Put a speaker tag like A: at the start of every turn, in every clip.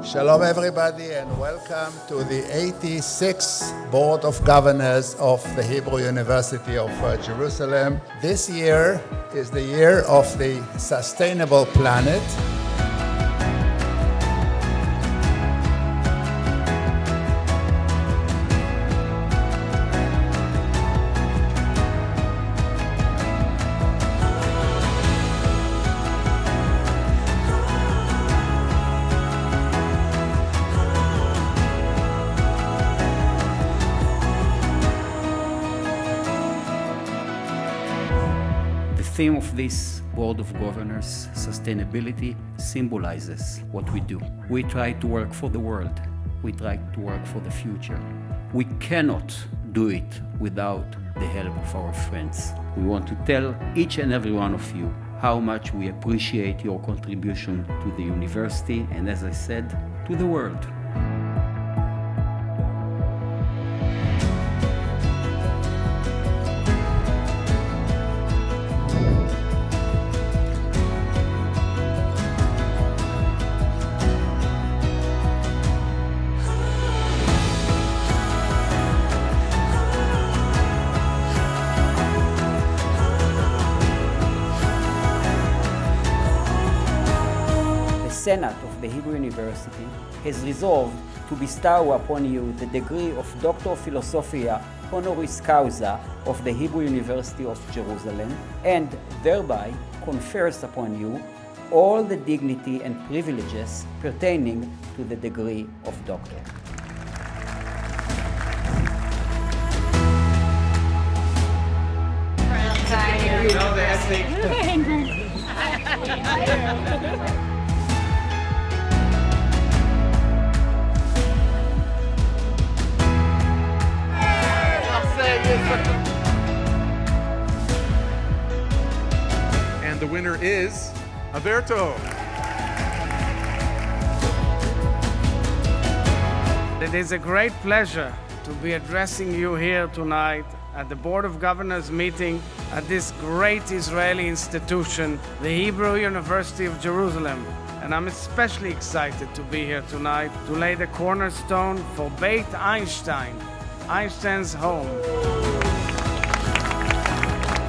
A: Shalom everybody and welcome to the 86th Board of Governors of the Hebrew University of Jerusalem. This year is the year of the Sustainable Planet.
B: The theme of this Board of Governors, sustainability, symbolizes what we do. We try to work for the world. We try to work for the future. We cannot do it without the help of our friends. We want to tell each and every one of you how much we appreciate your contribution to the university and, as I said, to the world.
C: The Senate of the Hebrew University has resolved to bestow upon you the degree of Doctor of Philosophia honoris causa of the Hebrew University of Jerusalem, and thereby confers upon you all the dignity and privileges pertaining to the degree of doctor.
D: And the winner is Averto.
E: It is a great pleasure to be addressing you here tonight at the Board of Governors meeting at this great Israeli institution, the Hebrew University of Jerusalem. And I'm especially excited to be here tonight to lay the cornerstone for Beit Einstein, Einstein's home.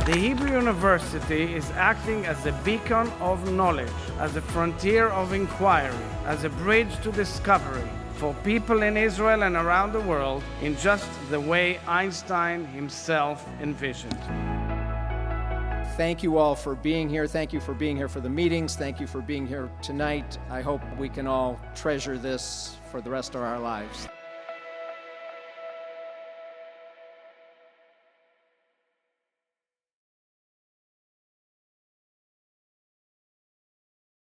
E: The Hebrew University is acting as a beacon of knowledge, as a frontier of inquiry, as a bridge to discovery for people in Israel and around the world in just the way Einstein himself envisioned.
F: Thank you all for being here. Thank you for being here for the meetings. Thank you for being here tonight. I hope we can all treasure this for the rest of our lives.